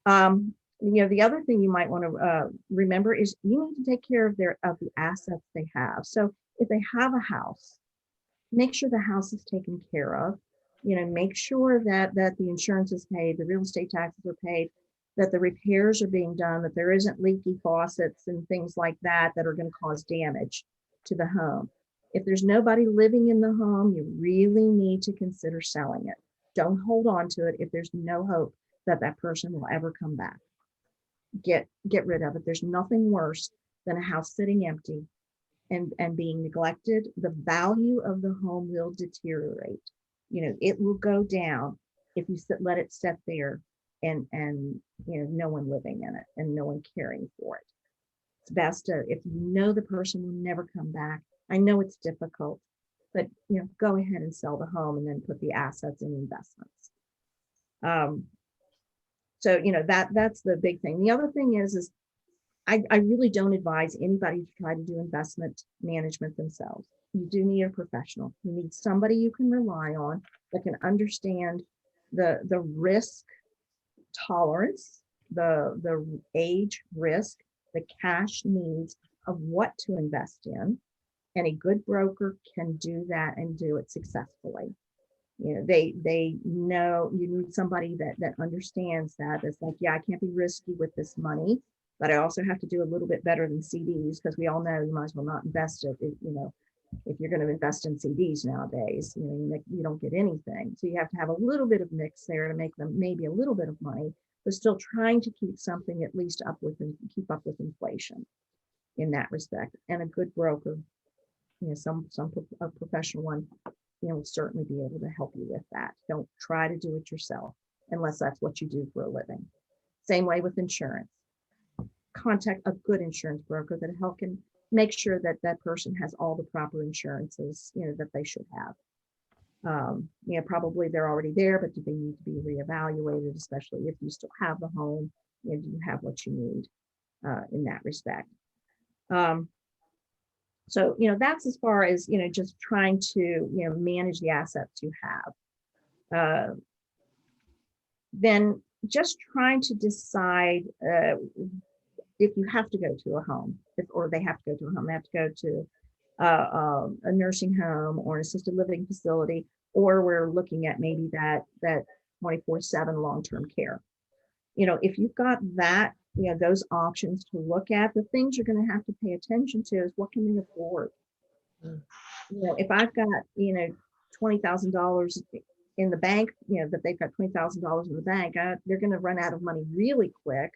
The other thing you might want to remember is you need to take care of the assets they have. So if they have a house, make sure the house is taken care of. Make sure that the insurance is paid, the real estate taxes are paid, that the repairs are being done, that there isn't leaky faucets and things like that are going to cause damage to the home. If there's nobody living in the home, you really need to consider selling it. Don't hold on to it if there's no hope that that person will ever come back. Get rid of it. There's nothing worse than a house sitting empty and being neglected. The value of the home will deteriorate. It will go down if you let it sit there and no one living in it and no one caring for it. It's best if the person will never come back. I know it's difficult, but go ahead and sell the home and then put the assets in investments. So that's the big thing. The other thing is I really don't advise anybody to try to do investment management themselves. You do need a professional. You need somebody you can rely on that can understand the risk tolerance, the age risk, the cash needs of what to invest in. And a good broker can do that and do it successfully. They know you need somebody that understands that. It's like, yeah, I can't be risky with this money, but I also have to do a little bit better than CDs, because we all know you might as well not invest it. If you're going to invest in CDs nowadays, you don't get anything. So you have to have a little bit of mix there to make them maybe a little bit of money, but still trying to keep something at least keep up with inflation in that respect. And a good broker, a professional one, will certainly be able to help you with that. Don't try to do it yourself unless that's what you do for a living. Same way with insurance. Contact a good insurance broker that can make sure that that person has all the proper insurances, that they should have. Probably they're already there, but do they need to be reevaluated, especially if you still have the home and you have what you need in that respect. So, that's as far as, just trying to, manage the assets you have. Then just trying to decide if you have to go to a home, or they have to go to a home, they have to go to a nursing home or an assisted living facility, or we're looking at maybe that 24/7 long-term care. If you've got that, those options to look at, the things you're going to have to pay attention to is what can they afford. If I've got $20,000 in the bank, that they've got $20,000 in the bank, they're going to run out of money really quick.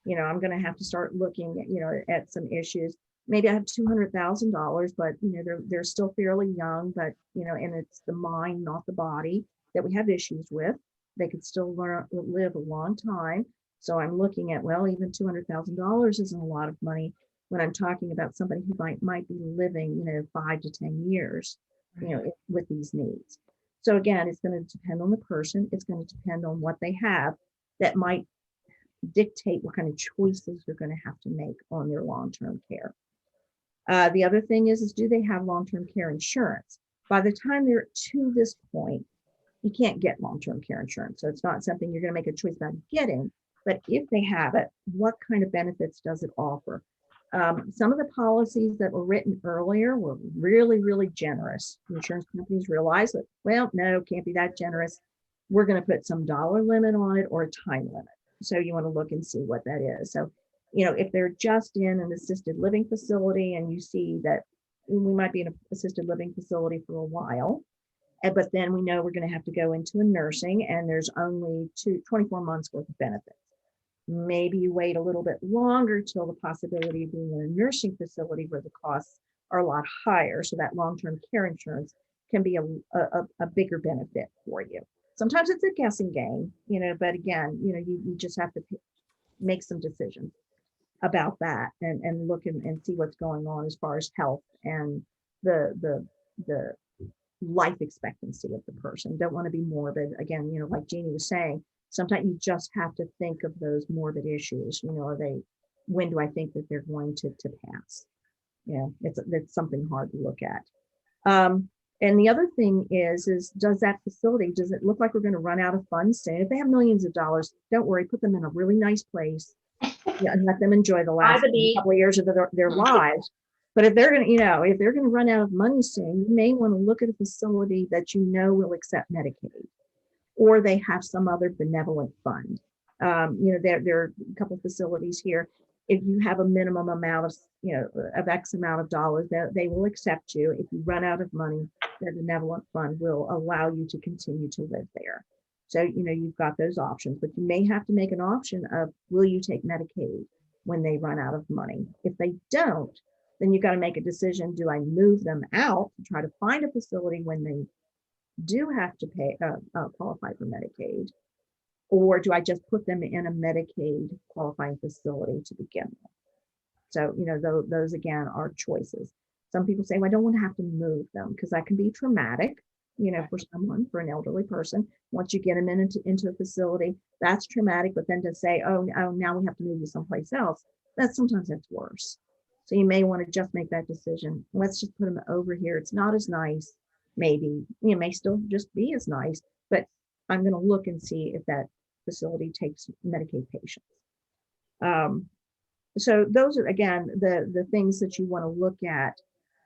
I'm going to have to start looking at some issues. Maybe I have $200,000, but they're still fairly young, but and it's the mind, not the body, that we have issues with. They could still live a long time. So I'm looking at, well, even $200,000 isn't a lot of money when I'm talking about somebody who might be living 5 to 10 years with these needs. So again, it's going to depend on the person. It's going to depend on what they have that might dictate what kind of choices they're going to have to make on their long-term care. The other thing is do they have long-term care insurance? By the time they're to this point, you can't get long-term care insurance. So it's not something you're going to make a choice about getting, but if they have it, what kind of benefits does it offer? Some of the policies that were written earlier were really, really generous. Insurance companies realized that, well, no, can't be that generous. We're going to put some dollar limit on it or a time limit. So you want to look and see what that is. So, if they're just in an assisted living facility and you see that we might be in an assisted living facility for a while, but then we know we're going to have to go into a nursing and there's only 24 months worth of benefits. Maybe you wait a little bit longer till the possibility of being in a nursing facility where the costs are a lot higher. So that long-term care insurance can be a bigger benefit for you. Sometimes it's a guessing game, but again, you just have to make some decisions about that and look and see what's going on as far as health and the life expectancy of the person. Don't want to be morbid. Again, like Jeannie was saying, sometimes you just have to think of those morbid issues. When do I think that they're going to pass? It's something hard to look at. And the other thing is does that facility, does it look like we're going to run out of funds soon? If they have millions of dollars, don't worry, put them in a really nice place and let them enjoy the last couple of years of their lives. But if they're going to, if they're going to run out of money soon, you may want to look at a facility that will accept Medicaid, or they have some other benevolent fund. There are a couple of facilities here. If you have a minimum amount of X amount of dollars, they will accept you. If you run out of money, their benevolent fund will allow you to continue to live there. So, you've got those options, but you may have to make an option of, will you take Medicaid when they run out of money? If they don't, then you've got to make a decision. Do I move them out to try to find a facility when they do have to pay qualify for Medicaid, or do I just put them in a Medicaid qualifying facility to begin with? So, those again are choices. Some people say, well, I don't want to have to move them because that can be traumatic, for an elderly person. Once you get them into a facility, that's traumatic. But then to say, oh, now we have to move you someplace else, sometimes that's worse. So you may want to just make that decision. Let's just put them over here. It's not as nice. Maybe it may still just be as nice, but I'm going to look and see if that facility takes Medicaid patients. So those are, again, the things that you want to look at,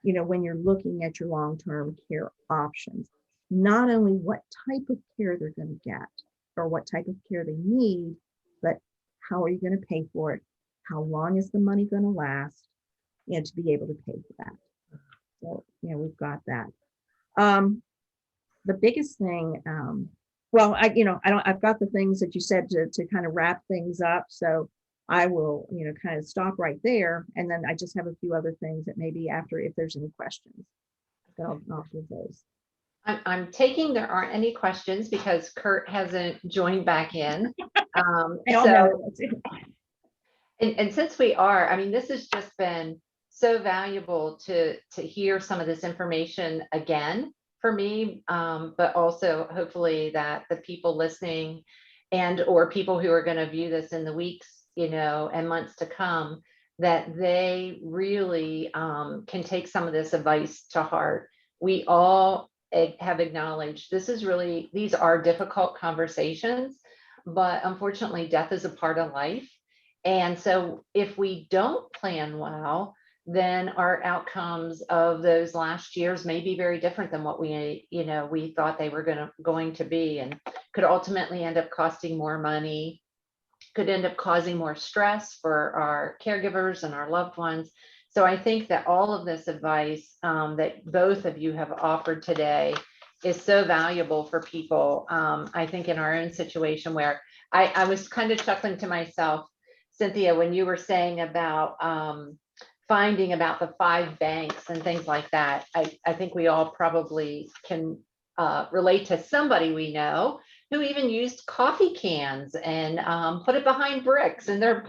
when you're looking at your long-term care options. Not only what type of care they're going to get or what type of care they need, but how are you going to pay for it? How long is the money going to last? To be able to pay for that. So, we've got that. The biggest thing, I've got the things that you said to kind of wrap things up. So I will, kind of stop right there. And then I just have a few other things that maybe after, if there's any questions, I'll give those. I'm taking there aren't any questions because Kurt hasn't joined back in. And since we are, this has just been so valuable to hear some of this information again for me, but also hopefully that the people listening or people who are going to view this in the weeks, and months to come, that they really can take some of this advice to heart. We all have acknowledged these are difficult conversations, but unfortunately death is a part of life. And so if we don't plan well, then our outcomes of those last years may be very different than what we thought they were going to be, and could ultimately end up costing more money, could end up causing more stress for our caregivers and our loved ones. So I think that all of this advice that both of you have offered today is so valuable for people. I think in our own situation where I was kind of chuckling to myself, Cynthia, when you were saying about finding about the 5 banks and things like that. I think we all probably can relate to somebody we know who even used coffee cans and put it behind bricks in their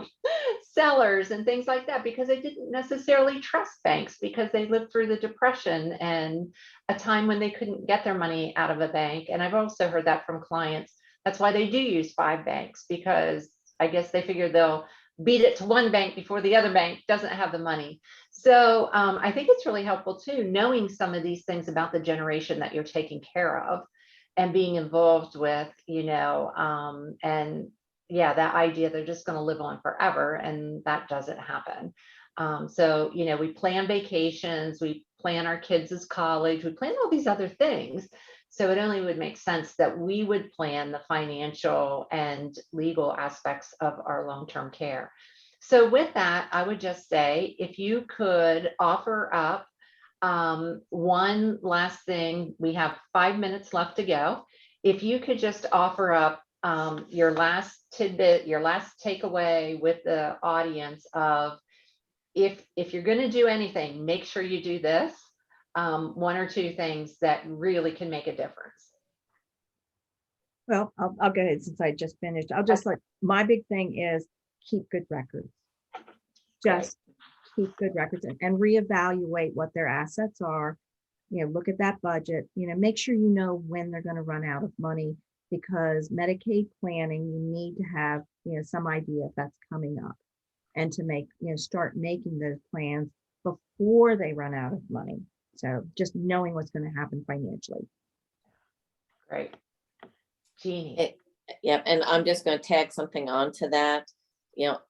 sellers and things like that, because they didn't necessarily trust banks because they lived through the Depression and a time when they couldn't get their money out of a bank. And I've also heard that from clients. That's why they do use 5 banks, because I guess they figure they'll beat it to one bank before the other bank doesn't have the money. So I think it's really helpful too, knowing some of these things about the generation that you're taking care of and being involved with, and yeah, that idea they're just going to live on forever, and that doesn't happen. So, we plan vacations, we plan our kids' college, we plan all these other things. So it only would make sense that we would plan the financial and legal aspects of our long-term care. So with that, I would just say, if you could offer up one last thing, we have 5 minutes left to go. If you could just offer up your last tidbit, your last takeaway with the audience of, if you're going to do anything, make sure you do this. 1 or 2 things that really can make a difference. Well, I'll go ahead since I just finished. I'll just my big thing is keep good records. Just keep good records and reevaluate what their assets are. Look at that budget, make sure you know when they're going to run out of money, because Medicaid planning, you need to have, some idea if that's coming up, and to make, start making those plans before they run out of money. So just knowing what's going to happen financially. Great. Jeannie. Yep, and I'm just going to tag something onto that.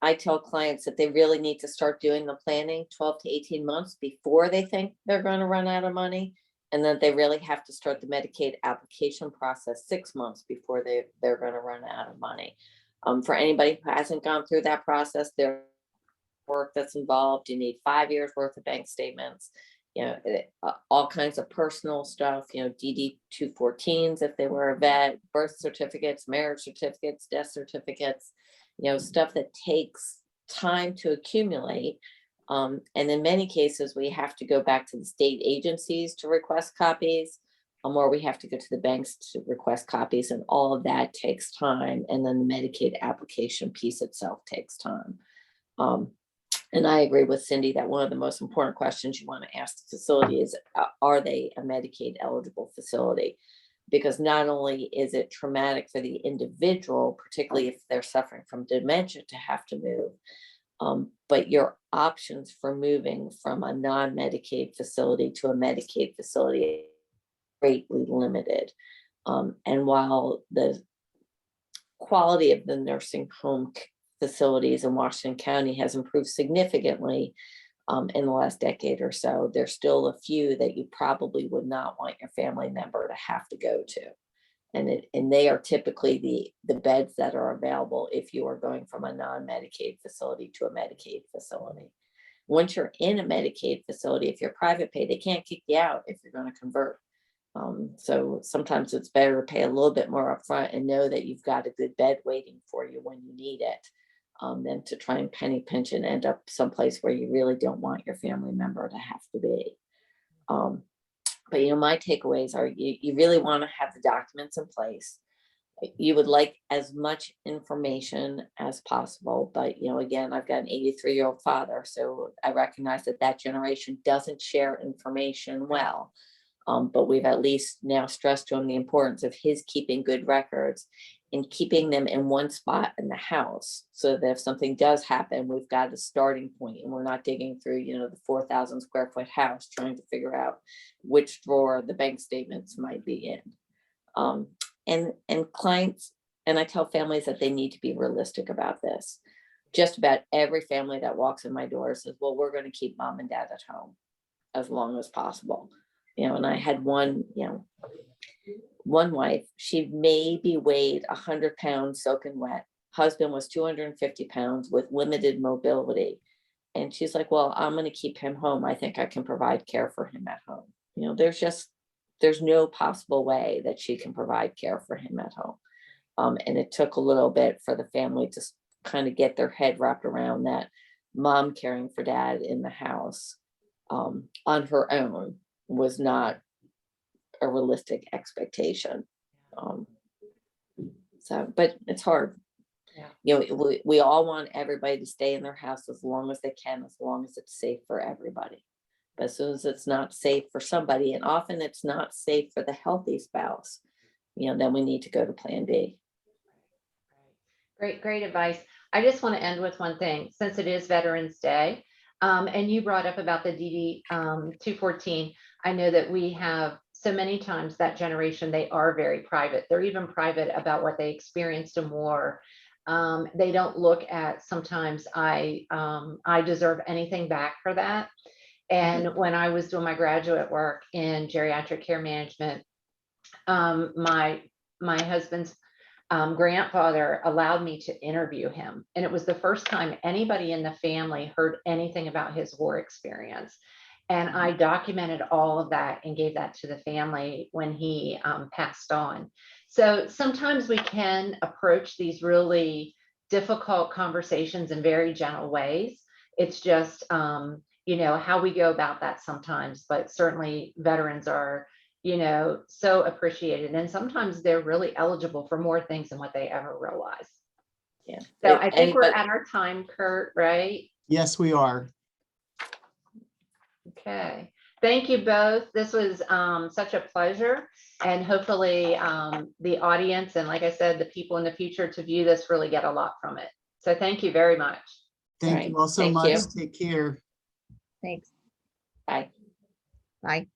I tell clients that they really need to start doing the planning 12 to 18 months before they think they're going to run out of money. And then they really have to start the Medicaid application process 6 months before they're going to run out of money. For anybody who hasn't gone through that process, there's work that's involved. You need 5 years worth of bank statements, all kinds of personal stuff, DD 214s if they were a vet, birth certificates, marriage certificates, death certificates, stuff that takes time to accumulate. And in many cases, we have to go back to the state agencies to request copies, or we have to go to the banks to request copies, and all of that takes time. And then the Medicaid application piece itself takes time. And I agree with Cindy that one of the most important questions you want to ask the facility is, are they a Medicaid eligible facility? Because not only is it traumatic for the individual, particularly if they're suffering from dementia, to have to move, but your options for moving from a non-Medicaid facility to a Medicaid facility are greatly limited. And while the quality of the nursing home facilities in Washington County has improved significantly in the last decade or so, there's still a few that you probably would not want your family member to have to go to. And they are typically the beds that are available if you are going from a non-Medicaid facility to a Medicaid facility. Once you're in a Medicaid facility, if you're private pay, they can't kick you out if you're going to convert. So sometimes it's better to pay a little bit more upfront and know that you've got a good bed waiting for you when you need it, than to try and penny pinch and end up someplace where you really don't want your family member to have to be. But my takeaways are, you really want to have the documents in place. You would like as much information as possible, but again, I've got an 83-year-old father, so I recognize that generation doesn't share information well. But we've at least now stressed to him the importance of his keeping good records and keeping them in one spot in the house, so that if something does happen, we've got a starting point and we're not digging through, the 4,000 square foot house trying to figure out which drawer the bank statements might be in. And clients, and I tell families that they need to be realistic about this. Just about every family that walks in my door says, well, we're going to keep mom and dad at home as long as possible. And I had one wife, she maybe weighed 100 pounds soaking wet. Husband was 250 pounds with limited mobility. And she's like, well, I'm going to keep him home. I think I can provide care for him at home. There's no possible way that she can provide care for him at home. And it took a little bit for the family to kind of get their head wrapped around that mom caring for dad in the house on her own was not a realistic expectation. But it's hard. Yeah. You know, we all want everybody to stay in their house as long as they can, as long as it's safe for everybody. But as soon as it's not safe for somebody, and often it's not safe for the healthy spouse, you know, then we need to go to plan B. Great advice. I just want to end with one thing, since it is Veterans Day, and you brought up about the DD 214. I know that we have so many times that generation, they are very private. They're even private about what they experienced in war. They don't look at, sometimes I deserve anything back for that. And when I was doing my graduate work in geriatric care management, my husband's grandfather allowed me to interview him. And it was the first time anybody in the family heard anything about his war experience. And I documented all of that and gave that to the family when he passed on. So sometimes we can approach these really difficult conversations in very gentle ways. It's just, you know, how we go about that sometimes, but certainly veterans are, you know, so appreciated. And sometimes they're really eligible for more things than what they ever realize. Yeah. So I think we're But at our time, Kurt, right? Yes, we are. Okay. Thank you both. This was such a pleasure. And hopefully the audience, and like I said, the people in the future to view this really get a lot from it. So thank you very much. Thank Right. you all so Thank much. you. Take care. Thanks. Bye. Bye.